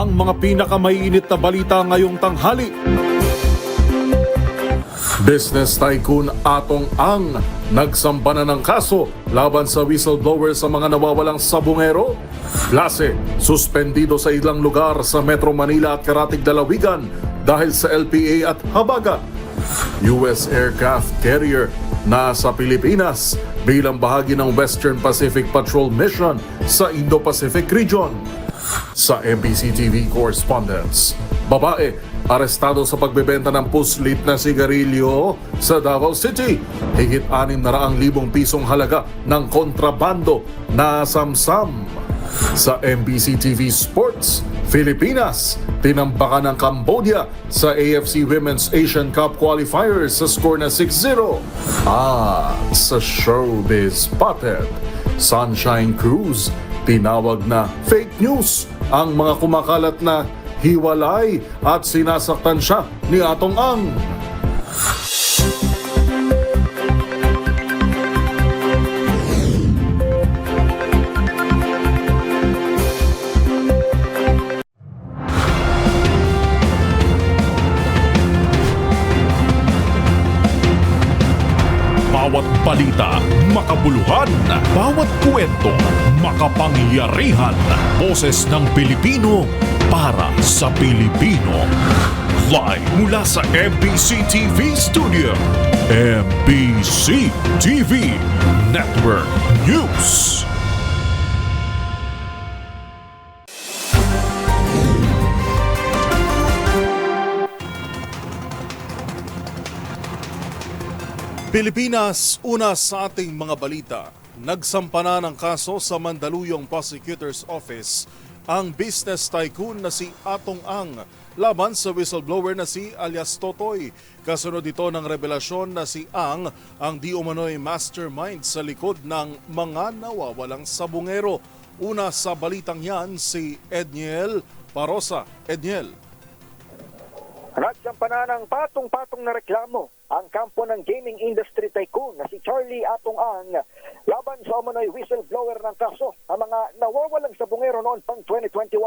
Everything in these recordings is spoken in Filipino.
ang mga pinakamaiinit na balita ngayong tanghali. Business tycoon Atong Ang nagsamba na ng kaso laban sa whistleblower sa mga nawawalang sabungero. Klase, suspendido sa ilang lugar sa Metro Manila at Karatig Dalawigan dahil sa LPA at habagat. US aircraft carrier nasa Pilipinas bilang bahagi ng Western Pacific Patrol Mission sa Indo-Pacific region. Sa MBC TV correspondents, babae arestado sa pagbebenta ng puslit na sigarilyo sa Davao City. Higit 600,000 pisong halaga ng kontrabando na samsam. Sa MBC TV Sports, Pilipinas tinambakan ng Cambodia sa AFC Women's Asian Cup qualifiers sa score na 6-0. Sa showbiz spotted, Sunshine Cruz tinawag na fake news ang mga kumakalat na hiwalay at sinasaktan siya ni Atong Ang. Bawat balita, makabuluhan. Bawat kwento, makapangyarihan. Boses ng Pilipino para sa Pilipino. Live mula sa MBC TV Studio. MBC TV Network News. Pilipinas, una sa ating mga balita. Nagsampa na ng kaso sa Mandaluyong Prosecutor's Office ang business tycoon na si Atong Ang laban sa whistleblower na si alias Totoy. Kasunod ito ng revelasyon na si Ang di umano'y mastermind sa likod ng mga nawawalang sabungero. Una sa balitang yan si Edniel Parosa. Edniel. Nagsampa na ng patong-patong na reklamo ang kampo ng gaming industry tycoon na si Charlie Atong Ang laban sa umano'y whistleblower ng kaso ang mga nawawalang sabungero noon pang 2021.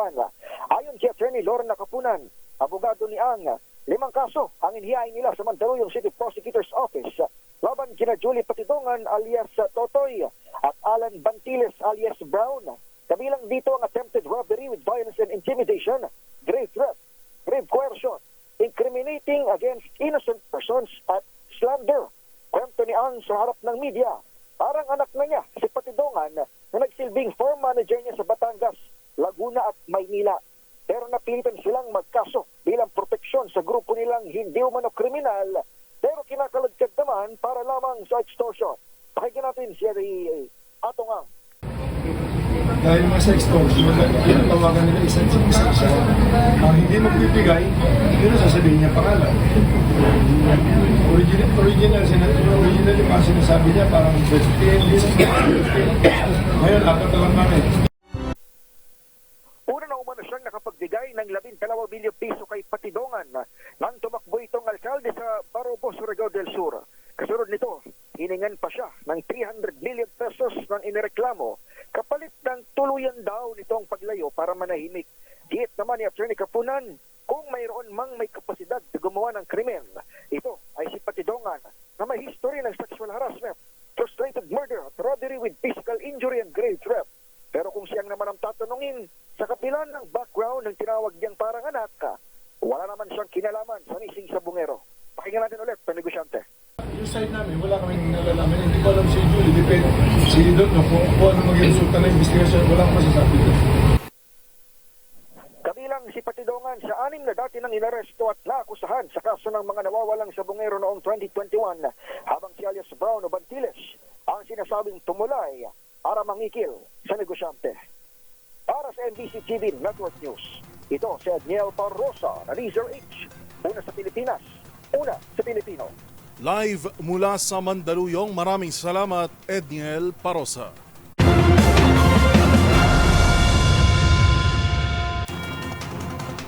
Ayon kay Attorney Lorna Kapunan, abogado ni Ang, 5 kaso ang inihain nila sa Mandaluyong City Prosecutor's Office laban kina Julie Patidongan alias Totoy at Alan Bantiles alias Brown. Kabilang dito ang attempted robbery with violence and intimidation, grave threat, grave coercion, incriminating against innocent persons at slander. Kwento ni Ang sa harap ng media, parang anak na niya si Patidongan na nagsilbing farm manager niya sa Batangas, Laguna at Maynila. Pero napilitan silang magkaso bilang proteksyon sa grupo nilang hindi umano kriminal pero kinakalagkad naman para lamang sa extortion. Pakinggan natin si Atong Ang. Dahil mga sa extortion, tinatawagan nila isa. Ang hindi magbibigay, yun ang sasabihin niya pangalan. Original yung mga sinasabi niya, parang 15. Ngayon, apat na lang namin. Una na umano siyang nakapagbigay ng 12 bilyong piso kay Patidongan nang tumakbo itong alkalde sa Barrobo, Surigao del Sur. Kasunod nito, hiningan pa siya ng 300 million pesos ng inireklamo kapalit ng tuluyan daw nitong paglayo para manahimik. Diit naman ni Attorney Kapunan, kung mayroon mang may kapasidad na gumawa ng krimen, ito ay si Patidongan na may history ng sexual harassment, frustrated murder at robbery with physical injury and grave threat. Pero kung siyang naman ang tatanungin, sa kapila ng background ng tinawag niyang parang anak, wala naman siyang kinalaman sa missing sabungero. Pakinggan natin ulit, negosyante. Yung side namin, wala kaming nalalaman. Hindi ko alam si Julie, depende. Si Dot, no, kung ano maging resulta ng investigation, wala akong masasabi doon. Kabilang si Patidongan sa 6 na dati nang inaresto at naakusahan sa kaso ng mga nawawalang sabungero noong 2021, habang si alias Brown o Bantiles ang sinasabing tumulay para mangikil sa negosyante. Para sa MBC TV Network News, ito si Edniel Parosa na Laser H. Una sa Pilipinas, una sa Pilipino. Live mula sa Mandaluyong, maraming salamat Edniel Parosa.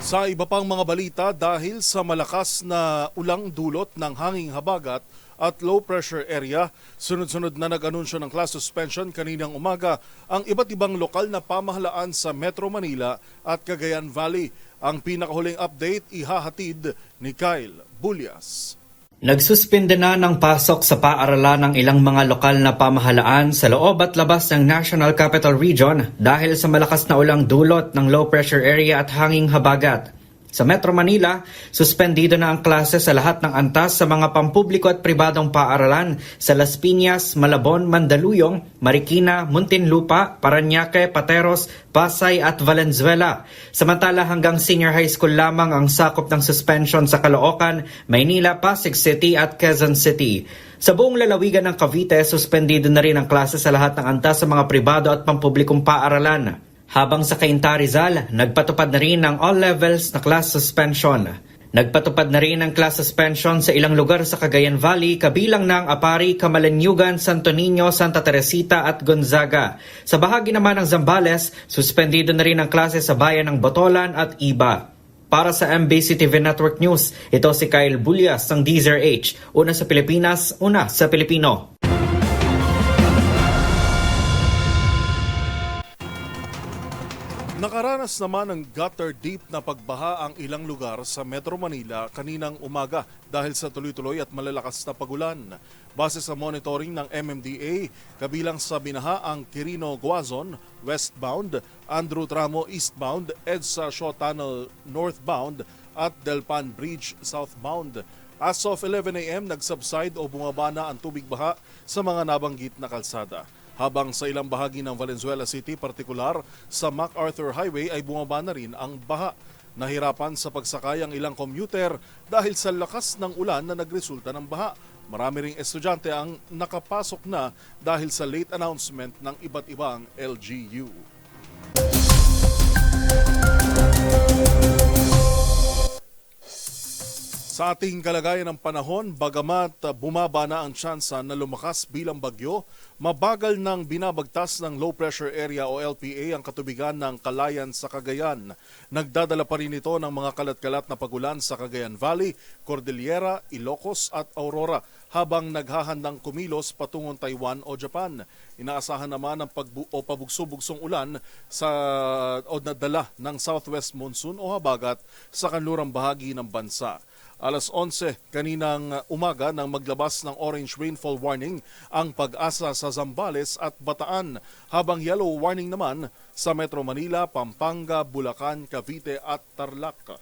Sa iba pang mga balita, dahil sa malakas na ulang dulot ng hanging habagat at low pressure area, sunod-sunod na nag-anunsyo ng class suspension kaninang umaga ang iba't ibang lokal na pamahalaan sa Metro Manila at Cagayan Valley. Ang pinakahuling update ihahatid ni Kyle Bulyas. Nagsuspinde na ng pasok sa paaralan ng ilang mga lokal na pamahalaan sa loob at labas ng National Capital Region dahil sa malakas na ulang dulot ng low pressure area at hanging habagat. Sa Metro Manila, suspendido na ang klase sa lahat ng antas sa mga pampubliko at pribadong paaralan sa Las Piñas, Malabon, Mandaluyong, Marikina, Muntinlupa, Parañaque, Pateros, Pasay at Valenzuela. Samantala hanggang senior high school lamang ang sakop ng suspension sa Caloocan, Maynila, Pasig City at Quezon City. Sa buong lalawigan ng Cavite, suspendido na rin ang klase sa lahat ng antas sa mga pribado at pampublikong paaralan. Habang sa Cainta Rizal, nagpatupad na rin ng all levels na class suspension. Nagpatupad na rin ng class suspension sa ilang lugar sa Cagayan Valley kabilang ng Apari, Camalaniugan, Santo Niño, Santa Teresita at Gonzaga. Sa bahagi naman ng Zambales, suspendido na rin ang klase sa bayan ng Botolan at Iba. Para sa MBC TV Network News, ito si Kyle Bulyas ng DZRH. Una sa Pilipinas, una sa Pilipino. Nakaranas naman ng gutter deep na pagbaha ang ilang lugar sa Metro Manila kaninang umaga dahil sa tuloy-tuloy at malalakas na pagulan. Base sa monitoring ng MMDA, kabilang sa binaha ang Quirino Guazon westbound, Andrew Tramo eastbound, EDSA Shaw Tunnel northbound at Delpan Bridge southbound. As of 11 a.m., nagsubside o bumaba na ang tubig baha sa mga nabanggit na kalsada. Habang sa ilang bahagi ng Valenzuela City, partikular sa MacArthur Highway ay bumaba na rin ang baha. Nahirapan sa pagsakay ang ilang commuter dahil sa lakas ng ulan na nagresulta ng baha. Marami ring estudyante ang nakapasok na dahil sa late announcement ng iba't ibang LGU. Sa ating kalagayan ng panahon, bagamat bumaba na ang tsansa na lumakas bilang bagyo, mabagal nang binabagtas ng low pressure area o LPA ang katubigan ng Kalayan sa Cagayan. Nagdadala pa rin ito ng mga kalat-kalat na pagulan sa Cagayan Valley, Cordillera, Ilocos at Aurora habang naghahandang kumilos patungong Taiwan o Japan. Inaasahan naman ang pabugso-bugsong ulan o nadala ng southwest monsoon o habagat sa kanlurang bahagi ng bansa. Alas 11 kaninang umaga nang maglabas ng orange rainfall warning ang Pag-asa sa Zambales at Bataan, habang yellow warning naman sa Metro Manila, Pampanga, Bulacan, Cavite at Tarlac.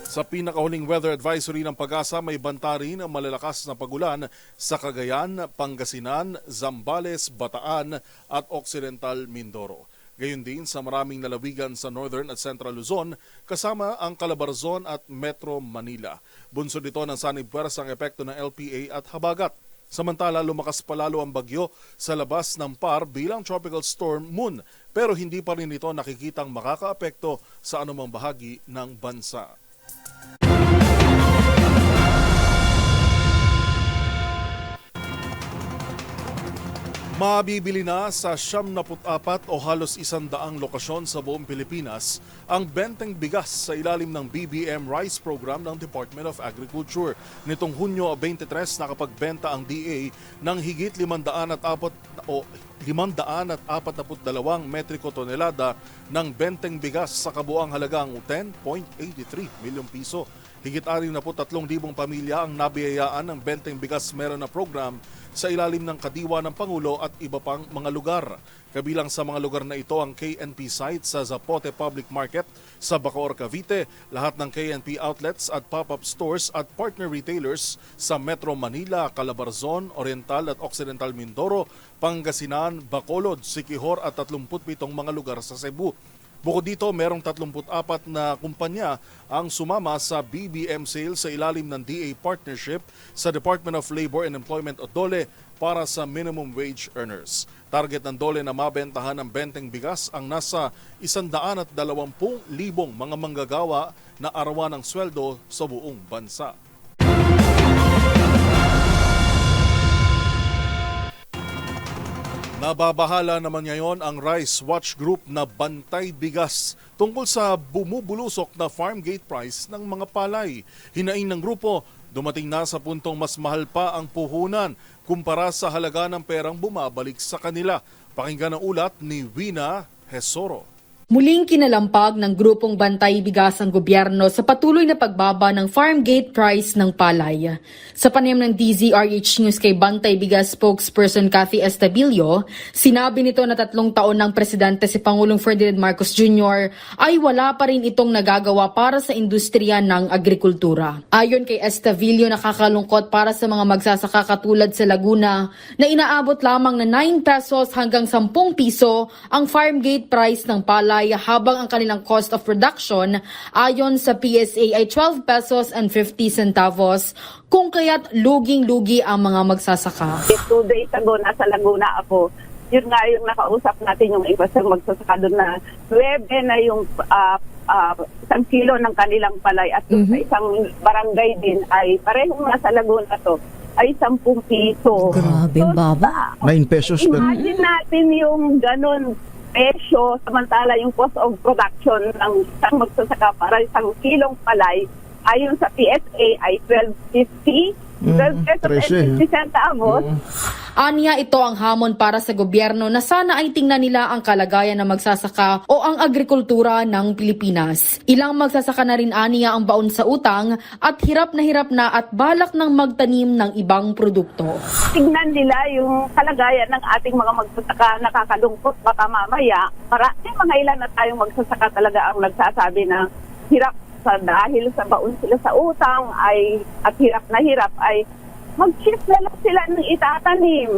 Sa pinakahuling weather advisory ng Pag-asa, may banta rin ang malalakas na pagulan sa Cagayan, Pangasinan, Zambales, Bataan at Occidental Mindoro. Gayon din sa maraming lalawigan sa Northern at Central Luzon, kasama ang Calabarzon at Metro Manila. Bunsod ito ng sanib puwersang epekto ng LPA at habagat. Samantala, lumakas palalo ang bagyo sa labas ng PAR bilang Tropical Storm Moon, pero hindi pa rin ito nakikitang makakaapekto sa anumang bahagi ng bansa. Mabibili na sa 74 o halos 100 lokasyon sa buong Pilipinas ang benteng bigas sa ilalim ng BBM Rice Program ng Department of Agriculture. Nitong Hunyo 23, nakapagbenta ang DA ng higit 542 metriko tonelada ng benteng bigas sa kabuang halagang 10.83 milyong piso. Higit 63,000 pamilya ang nabiyayaan ng benteng bigas meron na program sa ilalim ng kadiwa ng Pangulo at iba pang mga lugar. Kabilang sa mga lugar na ito ang KNP site sa Zapote Public Market sa Bacoor, Cavite, lahat ng KNP outlets at pop-up stores at partner retailers sa Metro Manila, Calabarzon, Oriental at Occidental Mindoro, Pangasinan, Bacolod, Siquijor at 37 mga lugar sa Cebu. Bukod dito, merong 34 na kumpanya ang sumama sa BBM sale sa ilalim ng DA partnership sa Department of Labor and Employment o DOLE para sa minimum wage earners. Target ng DOLE na mabentahan ng benteng bigas ang nasa 120,000 mga manggagawa na arawan ng sweldo sa buong bansa. Nababahala naman ngayon ang Rice Watch Group na Bantay Bigas tungkol sa bumubulusok na farm gate price ng mga palay. Hinaing ng grupo, dumating na sa puntong mas mahal pa ang puhunan kumpara sa halaga ng perang bumabalik sa kanila. Pakinggan ang ulat ni Wina Hesoro. Muling kinalampag ng grupong Bantay Bigas ang gobyerno sa patuloy na pagbaba ng farm gate price ng palay. Sa panayam ng DZRH News kay Bantay Bigas spokesperson Cathy Estabillo, sinabi nito na 3 taon ng presidente si Pangulong Ferdinand Marcos Jr. ay wala pa rin itong nagagawa para sa industriya ng agrikultura. Ayon kay Estabillo, nakakalungkot para sa mga magsasaka katulad sa Laguna na inaabot lamang na 9 pesos hanggang 10 piso ang farm gate price ng palay habang ang kanilang cost of production ayon sa PSA ay 12 pesos and 50 centavos kung kaya't luging-lugi ang mga magsasaka. 2 days ago, nasa Laguna ako. Yun nga yung nakausap natin yung iba sa magsasaka doon na 9 na yung 1 kilo ng kanilang palay at sa isang barangay din ay parehong nasa Laguna to ay 10 piso. Grabe, baba. 9 pesos per... Imagine natin yung ganun presyo, samantala yung cost of production ng isang magsasaka para isang kilong palay ayon sa PSA ay 12.50 12 pesos and 50 centavos. Aniya, ito ang hamon para sa gobyerno na sana ay tingnan nila ang kalagayan ng magsasaka o ang agrikultura ng Pilipinas. Ilang magsasaka na rin aniya ang baon sa utang at hirap na at balak ng magtanim ng ibang produkto. Tingnan nila yung kalagayan ng ating mga magsasaka, nakakalungkot baka mamaya. Mga ilan na tayong magsasaka talaga ang nagsasabi na hirap dahil sa baon sila sa utang at hirap ay mag-shift na lang sila ng itatanim.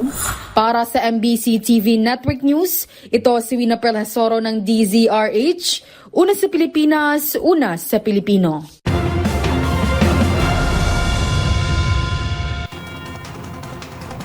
Para sa MBC TV Network News, ito si Wina Hesoro ng DZRH. Una sa Pilipinas, una sa Pilipino.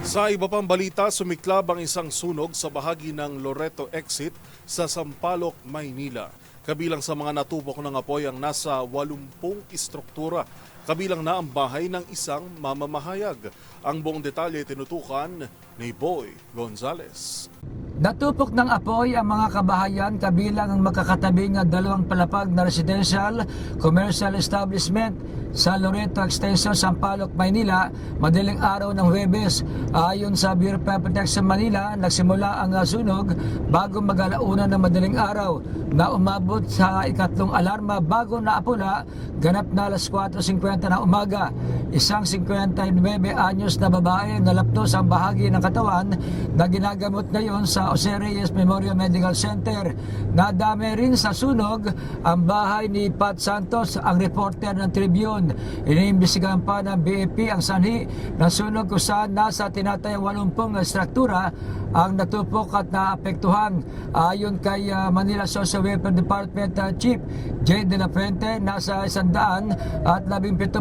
Sa iba pang balita, sumiklab ang isang sunog sa bahagi ng Loreto Exit sa Sampaloc, Maynila. Kabilang sa mga natupok ng apoy ang nasa 80 istruktura. Kabilang na ang bahay ng isang mamamahayag. Ang buong detalye tinutukan ni Boy Gonzales. Natupok ng apoy ang mga kabahayan kabilang ang magkakatabing 2 palapag na residential commercial establishment sa Loreto Extension, Sampaloc, Maynila, madaling araw ng Huwebes. Ayon sa Bureau of Fire Protection Manila, nagsimula ang sunog bago mag-alauna ng madaling araw na umabot sa ikatlong alarma bago naapula, ganap na alas 4:50 ng umaga. Isang 59 anyos na babae nalaptos ang bahagi ng katawan na ginagamot ngayon sa Jose Reyes Memorial Medical Center. Nadami rin sa sunog ang bahay ni Pat Santos, ang reporter ng Tribune. Iniimbestigahan pa ng BAP ang sanhi ng sunog kung saan nasa tinatayang 80 struktura ang natupok at naapektuhan. Ayon kay Manila Social Welfare Department Chief J. De La Fuente, nasa 117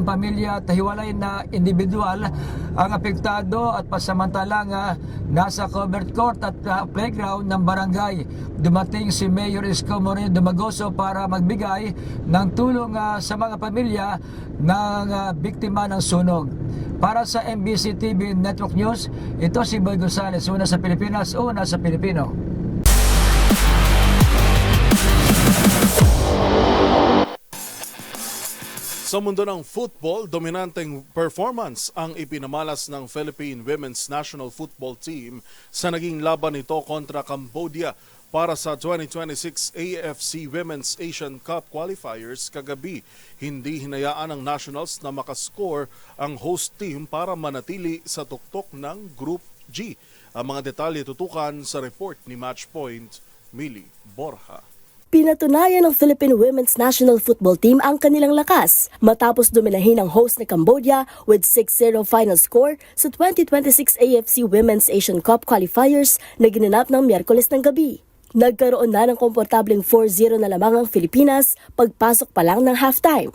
pamilya at hiwalay na individual ang apektado at pasamantalang nasa covered court at playground ng barangay. Dumating si Mayor Isko Moreno Dumagoso para magbigay ng tulong sa mga pamilya ng biktima ng sunog. Para sa MBC TV Network News, ito si Boy Gonzales, una sa Pilipinas, una sa Pilipino. Sa mundo ng football, dominanteng performance ang ipinamalas ng Philippine Women's National Football Team sa naging laban nito kontra Cambodia para sa 2026 AFC Women's Asian Cup Qualifiers kagabi. Hindi hinayaan ng Nationals na makascore ang host team para manatili sa tuktok ng Group G. Ang mga detalye tutukan sa report ni Matchpoint, Millie Borja. Pinatunayan ng Philippine Women's National Football Team ang kanilang lakas matapos dominahin ang host na Cambodia with 6-0 final score sa 2026 AFC Women's Asian Cup Qualifiers na ginanap ng Miyerkules ng gabi. Nagkaroon na ng komportableng 4-0 na lamang ang Pilipinas pagpasok pa lang ng halftime.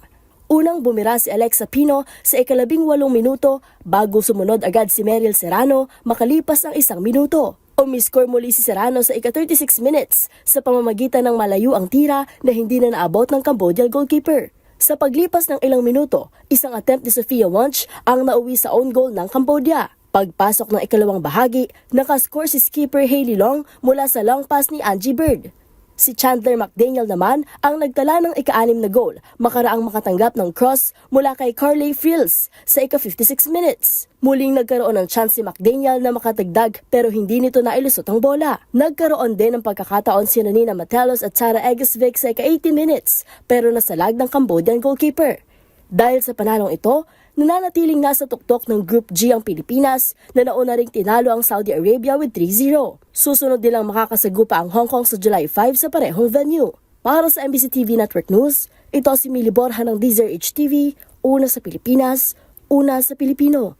Unang bumira si Alexa Pino sa 18 minuto bago sumunod agad si Meryl Serrano makalipas ang 1 minuto. Umiscore muli si Serrano sa ika-36 minutes sa pamamagitan ng malayo ang tira na hindi na naabot ng Cambodian goalkeeper. Sa paglipas ng ilang minuto, isang attempt ni Sophia Wunsch ang nauwi sa own goal ng Cambodia. Pagpasok ng ikalawang bahagi, nakascore si skipper Hailey Long mula sa long pass ni Angie Bird. Si Chandler McDaniel naman ang nagtala ng ika-6 na goal, makaraang makatanggap ng cross mula kay Carly Frills sa ika-56 minutes. Muling nagkaroon ng chance si McDaniel na makatagdag pero hindi nito nailusot ang bola. Nagkaroon din ng pagkakataon si Nina Matelos at Tara Egesvik sa ika-18 minutes pero nasalag ng Cambodian goalkeeper. Dahil sa panalong ito, nananatiling nasa tuktok ng Group G ang Pilipinas na nauna ring tinalo ang Saudi Arabia with 3-0. Susunod nilang makakasagupa ang Hong Kong sa July 5 sa parehong venue. Para sa MBC TV Network News, ito si Mili Borja ng DZRH TV, una sa Pilipinas, una sa Pilipino.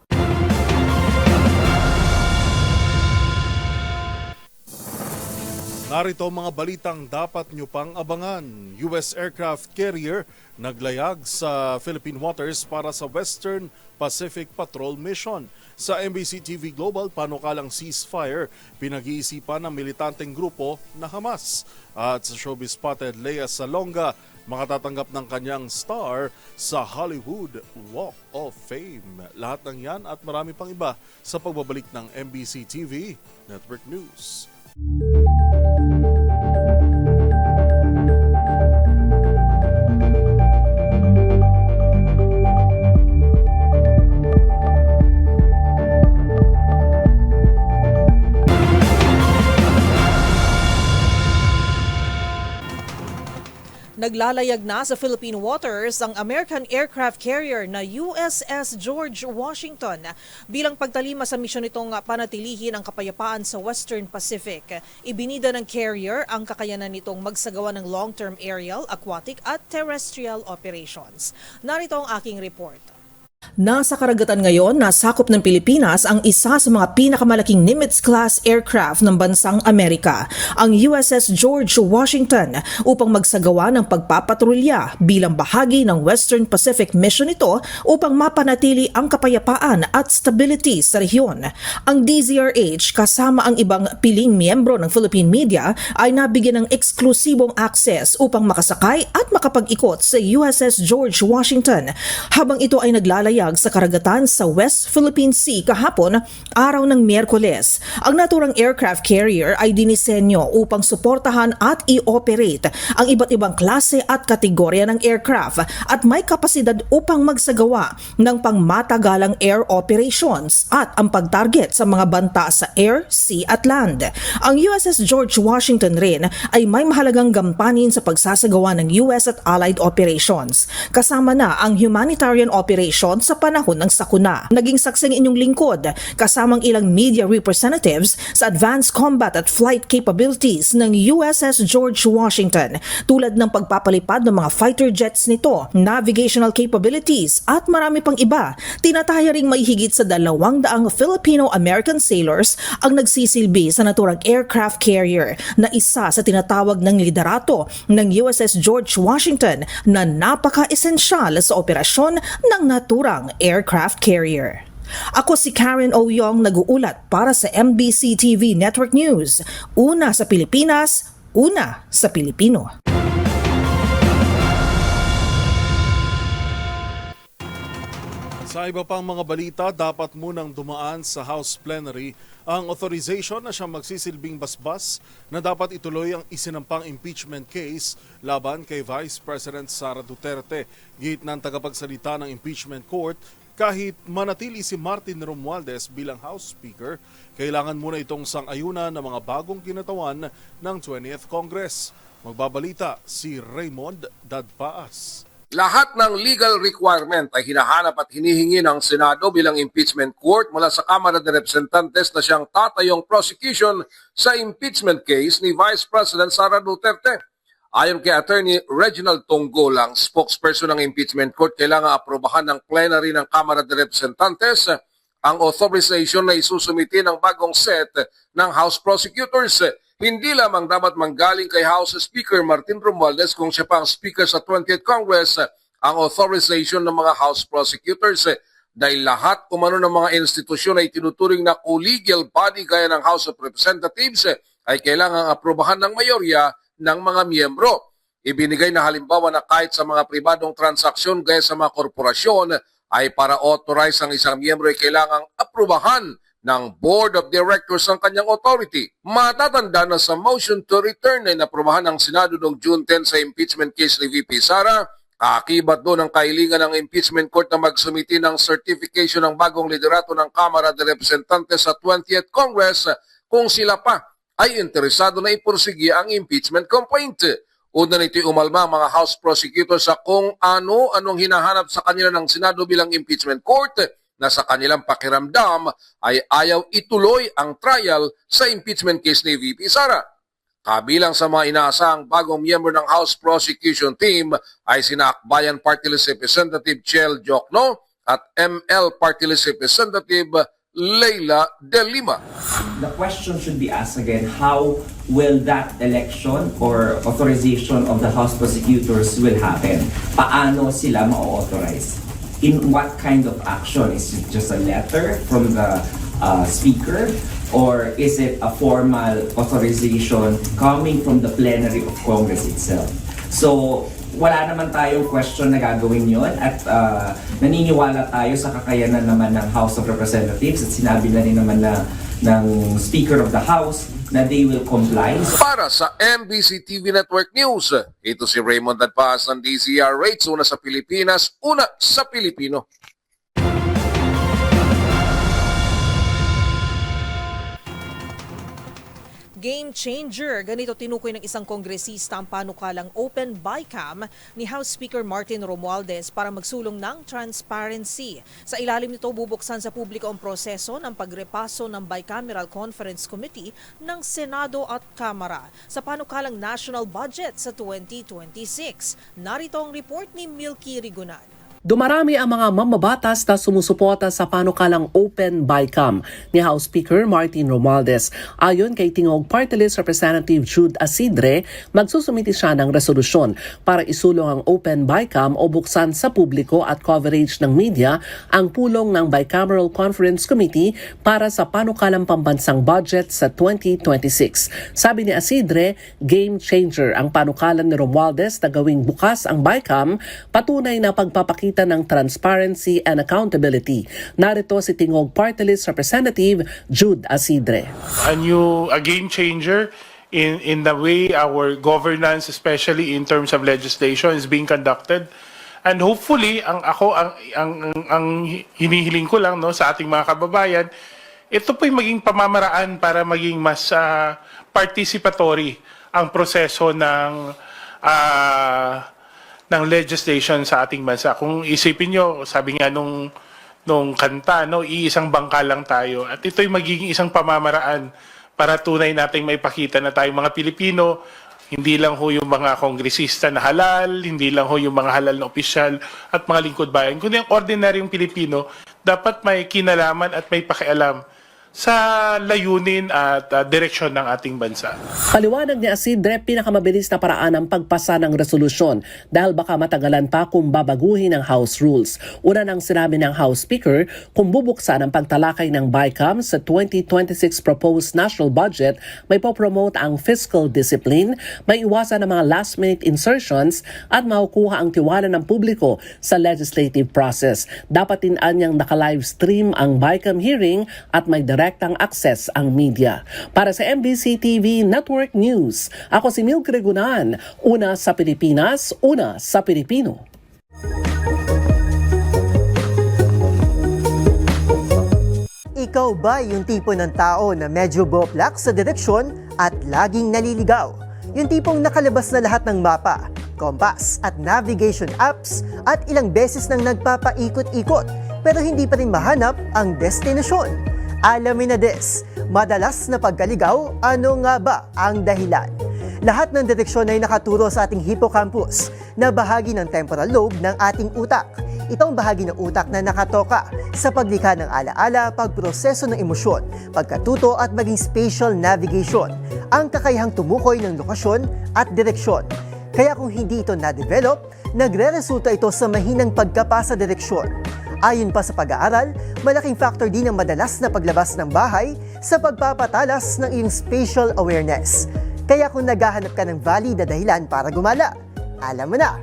Narito ang mga balitang dapat nyo pang abangan. US aircraft carrier naglayag sa Philippine waters para sa Western Pacific Patrol Mission. Sa MBC TV Global, panukalang ceasefire, pinag-iisipan ng militanteng grupo na Hamas. At sa showbiz spotted, Lea Salonga, makatatanggap ng kanyang star sa Hollywood Walk of Fame. Lahat ng yan at marami pang iba sa pagbabalik ng MBC TV Network News. Naglalayag na sa Philippine waters ang American aircraft carrier na USS George Washington bilang pagtalima sa misyon nitong panatilihin ang kapayapaan sa Western Pacific. Ibinida ng carrier ang kakayanan nitong magsagawa ng long-term aerial, aquatic at terrestrial operations. Narito ang aking report. Nasa karagatan ngayon, nasakop ng Pilipinas ang isa sa mga pinakamalaking Nimitz-class aircraft ng bansang Amerika, ang USS George Washington, upang magsagawa ng pagpapatrolya bilang bahagi ng Western Pacific mission nito upang mapanatili ang kapayapaan at stability sa rehiyon. Ang DZRH kasama ang ibang piling miyembro ng Philippine media ay nabigyan ng eksklusibong access upang makasakay at makapag-ikot sa USS George Washington habang ito ay naglalayag sa karagatan sa West Philippine Sea kahapon, araw ng Miyerkules. Ang naturang aircraft carrier ay dinisenyo upang suportahan at i-operate ang iba't ibang klase at kategorya ng aircraft at may kapasidad upang magsagawa ng pangmatagalang air operations at ang pagtarget sa mga banta sa air, sea at land. Ang USS George Washington rin ay may mahalagang gampanin sa pagsasagawa ng US at Allied operations. Kasama na ang humanitarian operations sa panahon ng sakuna. Naging saksing inyong lingkod kasamang ilang media representatives sa advanced combat at flight capabilities ng USS George Washington tulad ng pagpapalipad ng mga fighter jets nito, navigational capabilities at marami pang iba. Tinataya ring may higit sa 200 Filipino-American sailors ang nagsisilbi sa naturang aircraft carrier na isa sa tinatawag ng liderato ng USS George Washington na napaka-esensyal sa operasyon ng naturang aircraft carrier. Ako si Karen Oyong, nag-uulat para sa MBC TV Network News. Una sa Pilipinas, una sa Pilipino. Sa iba pang mga balita, dapat munang dumaan sa House Plenary ang authorization na siyang magsisilbing basbas na dapat ituloy ang isinampang impeachment case laban kay Vice President Sara Duterte. Git ng tagapagsalita ng impeachment court, kahit manatili si Martin Romualdez bilang House Speaker, kailangan muna itong sang-ayunan ng mga bagong kinatawan ng 20th Congress. Magbabalita si Raymond Dadpaas. Lahat ng legal requirement ay hinahanap at hinihingi ng Senado bilang impeachment court mula sa Kamara de Representantes na siyang tatayong prosecution sa impeachment case ni Vice President Sara Duterte. Ayon kay Attorney Reginald Tonggol, ang spokesperson ng impeachment court, kailangan aprobahan ng plenary ng Kamara de Representantes ang authorization na isusumiti ng bagong set ng House prosecutors. Hindi lamang dapat manggaling kay House Speaker Martin Romualdez kung siya pa ang Speaker sa 20th Congress ang authorization ng mga House prosecutors dahil lahat umano ng mga institusyon ay tinuturing na collegial body gaya ng House of Representatives ay kailangang aprobahan ng mayorya ng mga miyembro. Ibinigay na halimbawa na kahit sa mga pribadong transaksyon gaya sa mga korporasyon ay para authorize ang isang miyembro ay kailangang aprubahan ng Board of Directors ng kanyang authority. Matatanda na sa motion to return ay naprubahan ng Senado noong June 10 sa impeachment case ni VP Sara. Kaakibat doon ang kahilingan ng impeachment court na magsumiti ng certification ng bagong liderato ng Kamara de Representantes sa 20th Congress kung sila pa ay interesado na ipursigi ang impeachment complaint. Una nito'y umalma ang mga House prosecutors sa kung anong hinahanap sa kanila ng Senado bilang impeachment court na sa kanilang pakiramdam ay ayaw ituloy ang trial sa impeachment case ni VP Sara. Kabilang sa mga inaasahang bagong miyembro ng House Prosecution Team ay sina Akbayan Party List Representative Chel Jokno at ML Party List Representative Leila De Lima. The question should be asked again, how will that election or authorization of the House prosecutors will happen? Paano sila ma-authorize? In what kind of action? Is it just a letter from the Speaker? Or is it a formal authorization coming from the plenary of Congress itself? So, wala naman tayong question na gagawin yon at naniniwala tayo sa kakayanan naman ng House of Representatives at sinabi na rin naman ng Speaker of the House na they will comply. Para sa MBC TV Network News, ito si Raymond Adpaz ng DZRH, una sa Pilipinas, una sa Pilipino. Game changer, ganito tinukoy ng isang kongresista ang panukalang Open Bycam ni House Speaker Martin Romualdez para magsulong ng transparency. Sa ilalim nito, bubuksan sa publiko ang proseso ng pagrepaso ng Bicameral Conference Committee ng Senado at Kamara sa panukalang national budget sa 2026. Narito ang report ni Milky Rigunan. Dumarami ang mga mamabatas na sumusuporta sa panukalang Open Bycam ni House Speaker Martin Romualdez. Ayon kay Tingog Party List Representative Jude Asidre, magsusumiti siya ng resolusyon para isulong ang Open Bycam o buksan sa publiko at coverage ng media ang pulong ng Bicameral Conference Committee para sa panukalang pambansang budget sa 2026. Sabi ni Asidre, game changer ang panukalan ni Romualdez na gawing bukas ang Bycam, patunay na pagpapakita ng transparency and accountability. Narito si Tingog Party List Representative Jude Asidre. A game changer in the way our governance, especially in terms of legislation, is being conducted. And hopefully, ang hinihiling ko lang sa ating mga kababayan, ito po'y maging pamamaraan para maging mas participatory ang proseso ng legislation sa ating bansa. Kung isipin nyo, sabi nga nung kanta, iisang bangka lang tayo. At ito'y magiging isang pamamaraan para tunay nating maipakita na tayong mga Pilipino, hindi lang ho yung mga kongresista na halal, hindi lang ho yung mga halal na opisyal at mga lingkod bayan, kundi ang ordinaryong Pilipino dapat may kinalaman at may pakialam sa layunin at direksyon ng ating bansa. Paliwanag ni Asidre, pinakamabilis na paraan ang pagpasa ng resolusyon dahil baka matagalan pa kung babaguhin ang House rules. Una nang sinabi ng House Speaker, kung bubuksan ang pagtalakay ng Bycam sa 2026 proposed national budget, may popromote ang fiscal discipline, may iwasan ang mga last-minute insertions at makukuha ang tiwala ng publiko sa legislative process. Dapat din anyang naka-livestream ang Bycam hearing at may direktang access ang media. Para sa MBC TV Network News, ako si Milky Rigunan, una sa Pilipinas, una sa Pilipino. Ikaw ba yung tipo ng tao na medyo boplak sa direksyon at laging naliligaw? Yung tipong nakalabas na lahat ng mapa, compass at navigation apps at ilang beses nang nagpapaikot-ikot pero hindi pa rin mahanap ang destinasyon. Alamin na des, madalas na pagkaligaw, ano nga ba ang dahilan? Lahat ng direksyon ay nakaturo sa ating hippocampus na bahagi ng temporal lobe ng ating utak. Itong bahagi ng utak na nakatoka sa paglikha ng alaala, pagproseso ng emosyon, pagkatuto at maging spatial navigation, ang kakayahang tumukoy ng lokasyon at direksyon. Kaya kung hindi ito na-develop, nagre-resulta ito sa mahinang pagkapasa direksyon. Ayon pa sa pag-aaral, malaking factor din ang madalas na paglabas ng bahay sa pagpapatalas ng iyong spatial awareness. Kaya kung naghahanap ka ng valid na dahilan para gumala, alam mo na,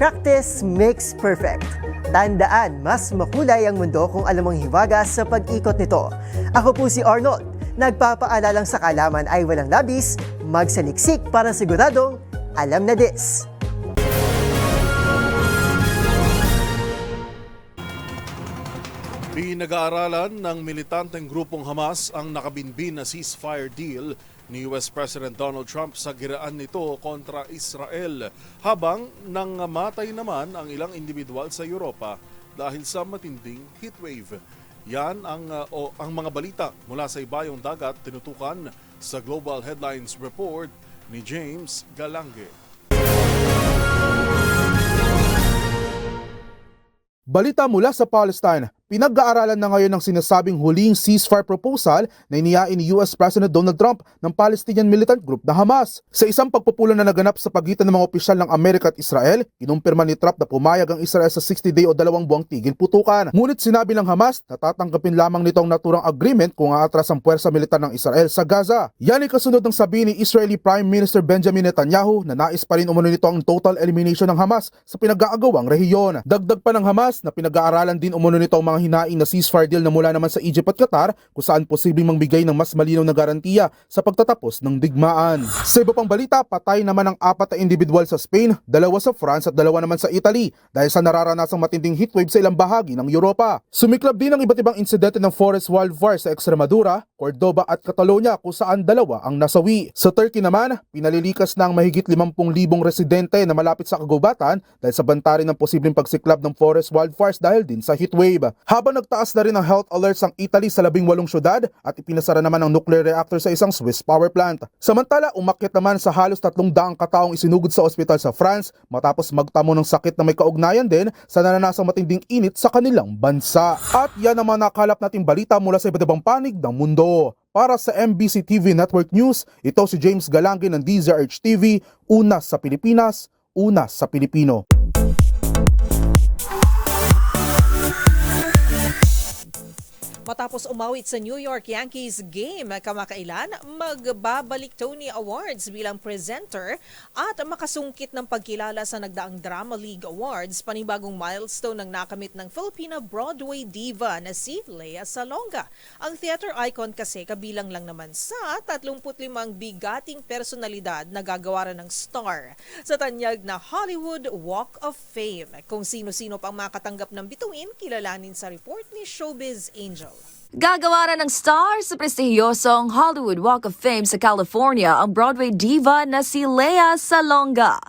practice makes perfect. Tandaan, mas makulay ang mundo kung alam mong hiwaga sa pag-ikot nito. Ako po si Arnold. Nagpapaalalang sa kaalaman ay walang labis, magsaliksik para siguradong alam na this. Pinag-aaralan ng militanteng grupong Hamas ang nakabinbin na ceasefire deal ni US President Donald Trump sa giraan nito kontra Israel, habang nangamatay naman ang ilang individual sa Europa dahil sa matinding heatwave. Yan ang mga balita mula sa ibayong dagat, tinutukan sa Global Headlines Report ni James Galange. Balita mula sa Palestine, pinag-aaralan na ngayon ang sinasabing huling ceasefire proposal na inihain ni US President Donald Trump ng Palestinian militant group na Hamas. Sa isang pagpupulong na naganap sa pagitan ng mga opisyal ng Amerika at Israel, kinumpirma ni Trump na pumayag ang Israel sa 60-day o 2 buwang tigil putukan. Ngunit sinabi ng Hamas na tatanggapin lamang nito ang naturang agreement kung aatras ang puwersa militar ng Israel sa Gaza. Yan ay kasunod ng sabi ni Israeli Prime Minister Benjamin Netanyahu na nais pa rin umano nito ang total elimination ng Hamas sa pinag-aagawang rehiyon. Dagdag pa ng Hamas na pinag-aaralan din umano nito ang mga hinaing na ceasefire deal na mula naman sa Egypt at Qatar kung saan posibleng mangbigay ng mas malinaw na garantiya sa pagtatapos ng digmaan. Sa iba pang balita, patay naman ang 4 na individual sa Spain, 2 sa France at 2 naman sa Italy dahil sa nararanasang matinding heatwave sa ilang bahagi ng Europa. Sumiklab din ang iba't ibang insidente ng forest wildfire sa Extremadura, Cordoba at Catalonia kung saan 2 ang nasawi. Sa Turkey naman, pinalilikas na ang mahigit 50,000 residente na malapit sa kagubatan dahil sa banta rin ng posibleng pagsiklab ng forest wildfires dahil din sa heatwave. Habang nagtaas na rin ang health alerts ang Italy sa 18 syudad at ipinasara naman ang nuclear reactor sa isang Swiss power plant. Samantala, umakyat naman sa halos 300 kataong isinugod sa ospital sa France matapos magtamo ng sakit na may kaugnayan din sa nananasang matinding init sa kanilang bansa. At yan ang mga nakalap nating balita mula sa iba't ibang panig ng mundo. Para sa MBC TV Network News, ito si James Galange ng DZRH TV, una sa Pilipinas, una sa Pilipino. Matapos umawit sa New York Yankees game kamakailan, magbabalik Tony Awards bilang presenter at makasungkit ng pagkilala sa nagdaang Drama League Awards, panibagong milestone ng nakamit ng Filipina Broadway diva na si Lea Salonga. Ang theater icon kasi kabilang lang naman sa 35 bigating personalidad na gagawaran ng star sa tanyag na Hollywood Walk of Fame. Kung sino-sino pang makatanggap ng bituin, kilalanin sa report ni Showbiz Angel. Gagawaran ng star sa prestihiyosong Hollywood Walk of Fame sa California ang Broadway diva na si Lea Salonga.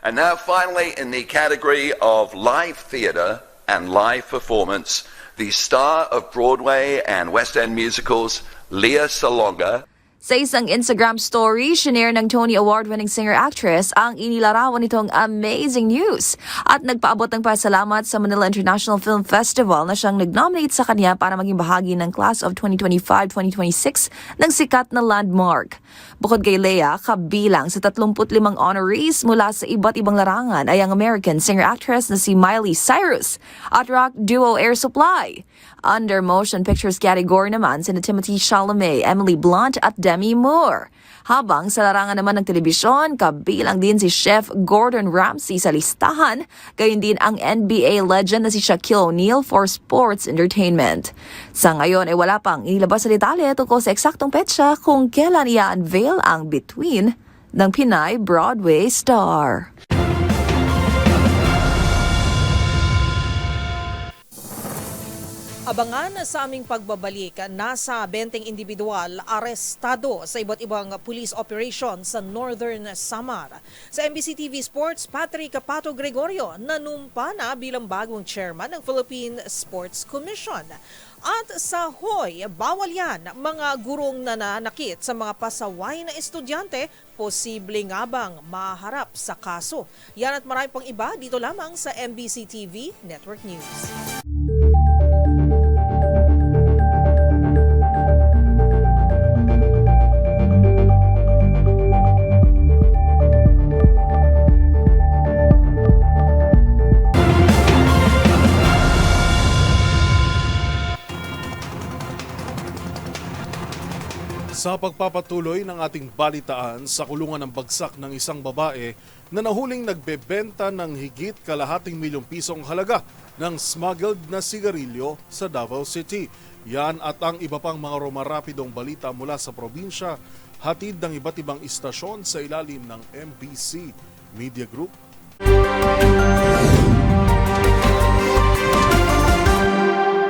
And now finally in the category of live theater and live performance, the star of Broadway and West End musicals, Lea Salonga. Sa isang Instagram story, shinare ng Tony Award-winning singer-actress ang inilarawan nitong amazing news at nagpaabot ng pasalamat sa Manila International Film Festival na siyang nag-nominate sa kanya para maging bahagi ng Class of 2025-2026 ng sikat na landmark. Bukod kay Lea, kabilang sa 35 honorees mula sa iba't ibang larangan ay ang American singer-actress na si Miley Cyrus at rock duo Air Supply. Under Motion Pictures category naman sina Timothée Chalamet, Emily Blunt at Demi Moore. Habang sa larangan naman ng telebisyon, kabilang din si Chef Gordon Ramsay sa listahan, gayon din ang NBA legend na si Shaquille O'Neal for sports entertainment. Sa ngayon ay wala pang inilabas sa detalye tungkol sa eksaktong petsa kung kailan i-unveil ang bituin ng Pinay Broadway star. Abangan sa aming pagbabalik, nasa 20 individual arestado sa iba't ibang police operation sa Northern Samar. Sa MBC TV Sports, Patrick Pato Gregorio nanumpa na bilang bagong chairman ng Philippine Sports Commission. At sa Hoy, bawal yan mga gurong nananakit sa mga pasaway na estudyante, posible nga bang maharap sa kaso. Yan at marami pang iba dito lamang sa MBC TV Network News. Sa pagpapatuloy ng ating balitaan, sa kulungan ng bagsak ng isang babae na nahuling nagbebenta ng higit kalahating milyong pisong halaga ng smuggled na sigarilyo sa Davao City. Yan at ang iba pang mga rumarapidong balita mula sa probinsya, hatid ng iba't ibang istasyon sa ilalim ng MBC Media Group.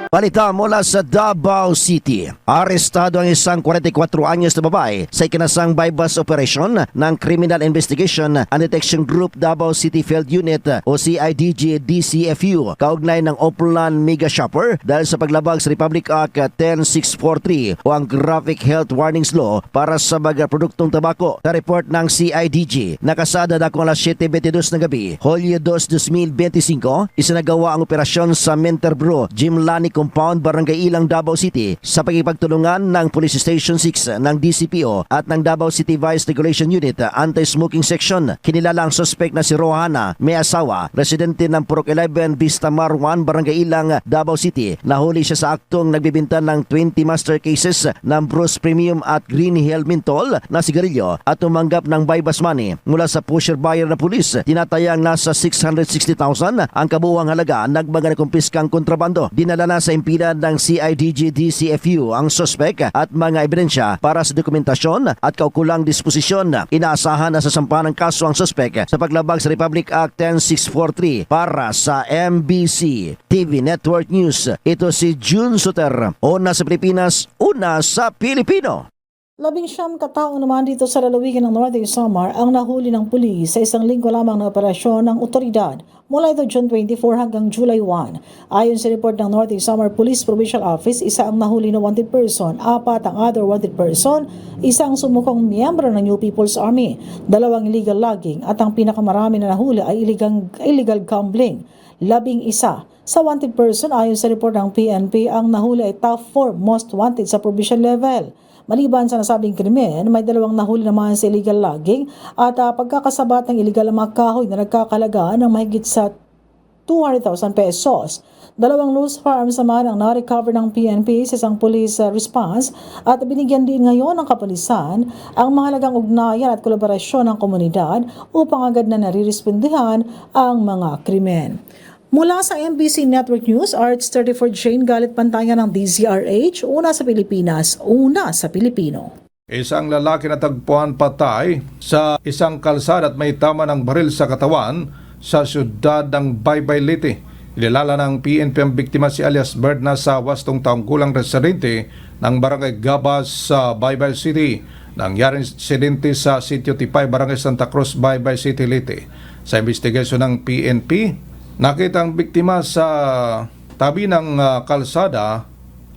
Balita mula sa Davao City. Arestado ang isang 44 anyos na babae sa ikinasang bypass operation ng Criminal Investigation and Detection Group Davao City Field Unit o CIDG-DCFU kaugnay ng Oplan Mega Shopper dahil sa paglabag sa Republic Act 10643 o ang Graphic Health Warnings Law para sa mga produktong tabako. Sa report ng CIDG, nakasada na kung alas 7:22 ng gabi, Hulyo 2, 2025, isinagawa ang operasyon sa Menterbro, Jimlani Compound, Barangay Ilang, Davao City sa pagkipagtulungan ng Police Station 6 ng DCPO at ng Davao City Vice Regulation Unit Anti-Smoking Section. Kinilala ang suspect na si Rohana, may asawa, residente ng Purok 11, Vistamar 1, Barangay Ilang, Davao City. Nahuli siya sa aktong nagbibinta ng 20 master cases ng Bruce Premium at Green Hill Menthol na sigarilyo at tumanggap ng bypass money mula sa pusher buyer na pulis. Tinatayang nasa 660,000 ang kabuuang halaga ng mga nakumpiskang kontrabando. Dinala na sa impilan ng CIDG-DCFU ang suspect at mga ebidensya para sa dokumentasyon at kaukulang disposisyon. Inaasahan na sasampahan ng kaso ang suspect sa paglabag sa Republic Act 10643 para sa MBC TV Network News. Ito si June Suter. Una sa Pilipinas, una sa Pilipino. 19 katao naman dito sa lalawigan ng Northern Samar ang nahuli ng pulis sa isang linggo lamang na operasyon ng otoridad mula ito June 24 hanggang July 1. Ayon sa report ng Northern Samar Police Provincial Office, isa ang nahuli na wanted person, 4 ang other wanted person, isang sumukong miyembro ng New People's Army, 2 illegal logging at ang pinakamarami na nahuli ay illegal gambling. 11 sa wanted person ayon sa report ng PNP ang nahuli ay top 4 most wanted sa provincial level. Maliban sa nasabing krimen, may 2 nahuli naman sa illegal logging at pagkakasabat ng illegal na mga kahoy na nagkakalaga ng mahigit sa 200,000 pesos. 2 loose firearms naman ang na-recover ng PNP sa isang police response at binigyan din ngayon ng kapulisan ang mahalagang ugnayan at kolaborasyon ng komunidad upang agad na narirespondihan ang mga krimen. Mula sa MBC Network News, Arts 34 Jane Galit Pantayan ng DZRH, una sa Pilipinas, una sa Pilipino. Isang lalaki na tagpuan patay sa isang kalsada at may tama ng baril sa katawan sa siyudad ng Baybay, Leyte. Ililala ng PNP ang biktima si alias Bird na sa 8 taong gulang residente ng Barangay Gabas sa Baybay City. Nangyaring insidente sa Sitio Tipay, Barangay Santa Cruz, Baybay City, Leyte. Sa investigasyon ng PNP, nakita ang biktima sa tabi ng kalsada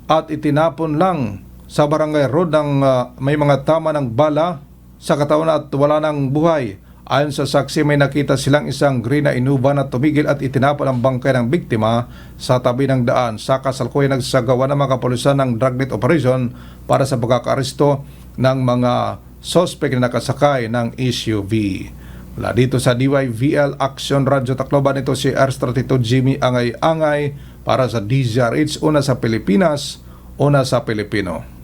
at itinapon lang sa barangay road ng may mga tama ng bala sa katawan at wala ng buhay. Ayon sa saksi, may nakita silang isang green na Innova na tumigil at itinapon ang bangkay ng biktima sa tabi ng daan. Sa kasalukuyan nagsagawa ng mga kapulisan ng dragnet operation para sa pagkakaresto ng mga suspect na nakasakay ng SUV. Mula dito sa DYVL Action Radio Tacloban, ito si R32 Jimmy Angay-Angay para sa DZRH, una sa Pilipinas, una sa Pilipino.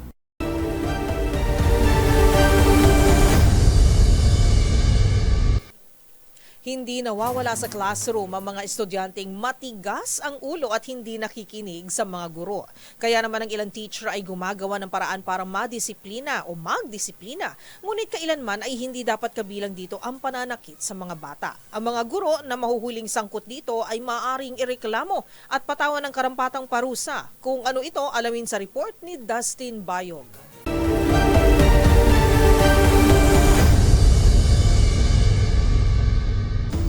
Hindi nawawala sa classroom ang mga estudyanteng matigas ang ulo at hindi nakikinig sa mga guro. Kaya naman ang ilang teacher ay gumagawa ng paraan para madisiplina o magdisiplina. Ngunit kailanman ay hindi dapat kabilang dito ang pananakit sa mga bata. Ang mga guro na mahuhuling sangkot dito ay maaaring ireklamo at patawan ng karampatang parusa. Kung ano ito, alamin sa report ni Dustin Bayog.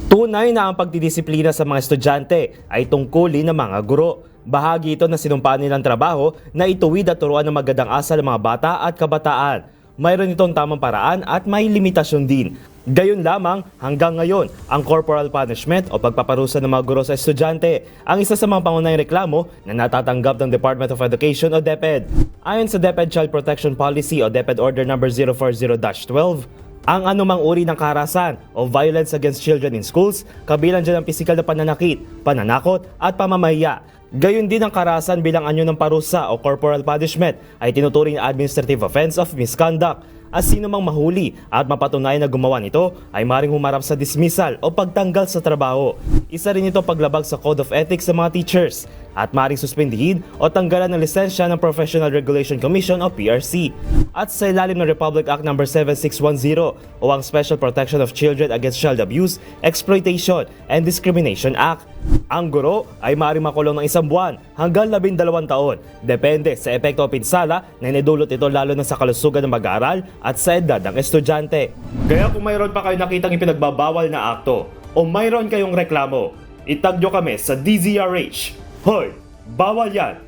Tunay na ang pagdidisiplina sa mga estudyante ay tungkulin ng mga guro. Bahagi ito na sinumpaan nilang trabaho na ituwid at turuan ng magandang asal ng mga bata at kabataan. Mayroon itong tamang paraan at may limitasyon din. Gayon lamang hanggang ngayon ang corporal punishment o pagpaparusa ng mga guro sa estudyante ang isa sa mga pangunahing reklamo na natatanggap ng Department of Education o DepEd. Ayon sa DepEd Child Protection Policy o DepEd Order No. 040-12, ang anumang uri ng karahasan o violence against children in schools, kabilang dyan ang pisikal na pananakit, pananakot at pamamahiya. Gayon din ang karahasan bilang anyo ng parusa o corporal punishment ay tinuturing na administrative offense of misconduct. at sino mang mahuli at mapatunayan na gumawa nito ay maring humarap sa dismissal o pagtanggal sa trabaho. Isa rin ito paglabag sa Code of Ethics sa mga teachers at maring suspendihin o tanggalan ng lisensya ng Professional Regulation Commission o PRC. At sa ilalim ng Republic Act No. 7610 o ang Special Protection of Children Against Child Abuse, Exploitation and Discrimination Act. Ang guro ay maaaring makulong ng 1 buwan hanggang 12 taon, depende sa epekto o pinsala na inidulot ito lalo na sa kalusugan ng mag-aaral at sa edad ng estudyante. Kaya kung mayroon pa kayo nakitang ipinagbabawal na akto o mayroon kayong reklamo, itag nyo kami sa DZRH. Hoy, bawal yan!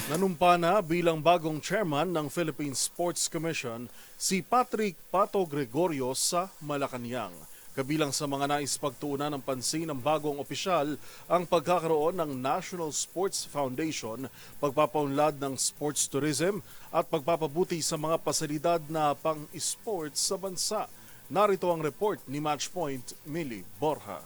Nanumpa na bilang bagong chairman ng Philippine Sports Commission si Patrick Pato Gregorio sa Malacanang. Kabilang sa mga nais pagtuunan ng pansin ng bagong opisyal ang pagkakaroon ng National Sports Foundation, pagpapaunlad ng sports tourism at pagpapabuti sa mga pasilidad na pang-sports sa bansa. Narito ang report ni Matchpoint Millie Borja.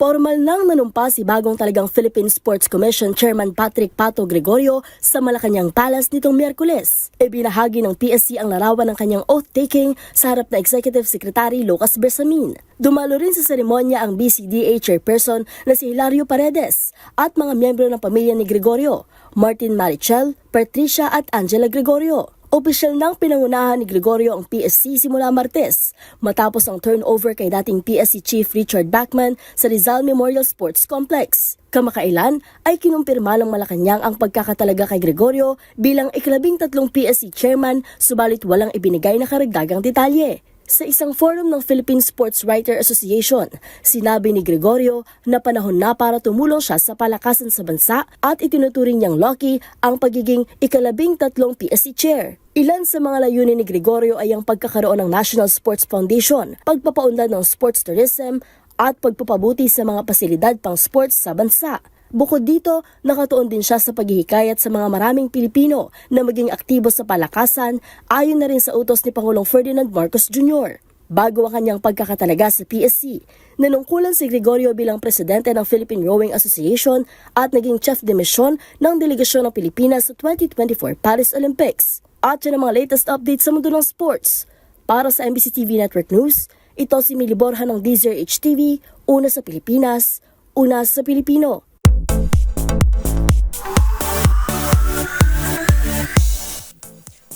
Formal nang nanumpa si bagong talagang Philippine Sports Commission Chairman Patrick Pato Gregorio sa Malacanang Palace nitong Miyerkules. Ibinahagi ng PSC ang larawan ng kanyang oath-taking sa harap na Executive Secretary Lucas Bersamin. Dumalo rin sa seremonya ang BCDA Chairperson na si Hilario Paredes at mga miyembro ng pamilya ni Gregorio, Martin Marichel, Patricia at Angela Gregorio. Opisyal nang pinangunahan ni Gregorio ang PSC simula Martes matapos ang turnover kay dating PSC Chief Richard Bachman sa Rizal Memorial Sports Complex. Kamakailan ay kinumpirma ng Malacanang ang pagkakatalaga kay Gregorio bilang ika-13 PSC Chairman, subalit walang ibinigay na karagdagang detalye. Sa isang forum ng Philippine Sports Writer Association, sinabi ni Gregorio na panahon na para tumulong siya sa palakasan sa bansa at itinuturing niyang lucky ang pagiging ika-13 PSC Chair. Ilan sa mga layunin ni Gregorio ay ang pagkakaroon ng National Sports Foundation, pagpapaunlad ng sports tourism at pagpapabuti sa mga pasilidad pang sports sa bansa. Bukod dito, nakatuon din siya sa paghihikayat sa mga maraming Pilipino na maging aktibo sa palakasan ayon na rin sa utos ni Pangulong Ferdinand Marcos Jr. Bago ang kanyang pagkakatalaga sa PSC, nanungkulan si Gregorio bilang presidente ng Philippine Rowing Association at naging chef de mission ng delegasyon ng Pilipinas sa 2024 Paris Olympics. At yan ang mga latest updates sa mundo ng sports. Para sa MBC TV Network News, ito si Millie Borja ng DZRH TV, una sa Pilipinas, una sa Pilipino.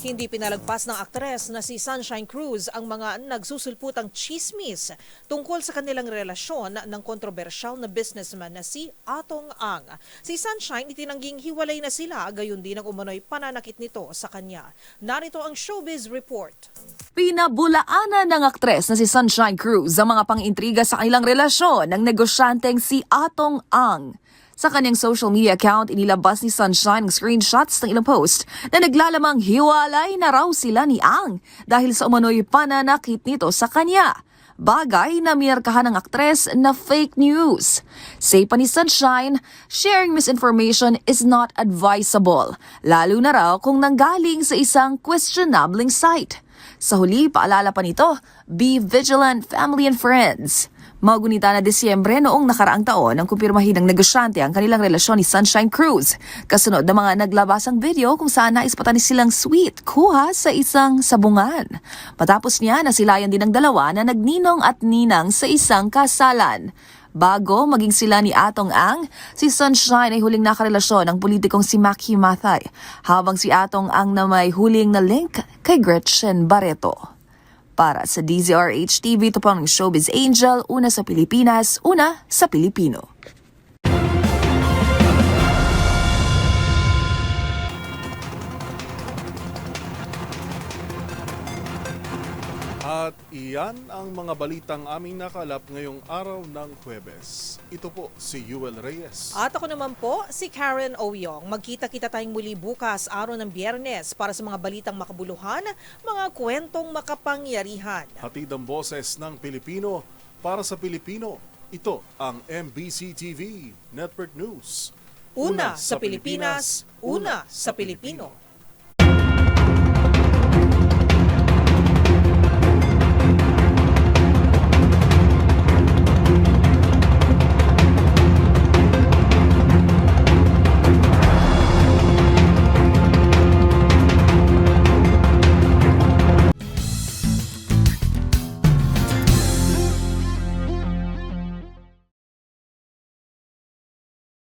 Hindi pinalagpas ng aktres na si Sunshine Cruz ang mga nagsusulputang chismis tungkol sa kanilang relasyon ng kontrobersyal na businessman na si Atong Ang. Si Sunshine itinangging hiwalay na sila, gayon din ang umano'y pananakit nito sa kanya. Narito ang Showbiz Report. Pinabulaanan ng aktres na si Sunshine Cruz ang mga pang-intriga sa kanilang relasyon ng negosyanteng si Atong Ang. Sa kanyang social media account, inilabas ni Sunshine ang screenshots ng ilang post na naglalamang hiwalay na raw sila ni Ang dahil sa umano'y pananakit nito sa kanya. Bagay na minarkahan ng aktres na fake news. Say pa ni Sunshine, sharing misinformation is not advisable, lalo na raw kung nanggaling sa isang questionable site. Sa huli, paalala pa nito, be vigilant, family and friends. Magunita na Disyembre noong nakaraang taon ang kumpirmahin ng negosyante ang kanilang relasyon ni Sunshine Cruz. Kasunod ng mga naglabasang video kung saan naispatan silang sweet kuha sa isang sabungan. Matapos niya, nasilayan din ang dalawa na nagninong at ninang sa isang kasalan. Bago maging sila ni Atong Ang, si Sunshine ay huling nakarelasyon ng politikong si Maki Mathay, habang si Atong Ang na may huling na link kay Gretchen Barreto. Para sa DZRH TV, ito po ang Showbiz Angel, una sa Pilipinas, una sa Pilipino. At iyan ang mga balitang aming nakalap ngayong araw ng Huwebes. Ito po si Yuel Reyes. At ako naman po, si Karen Oyong. Magkita-kita tayong muli bukas, araw ng Biyernes, para sa mga balitang makabuluhan, mga kwentong makapangyarihan. Hatid ang boses ng Pilipino para sa Pilipino. Ito ang MBC TV Network News. Una sa Pilipinas, una sa Pilipino.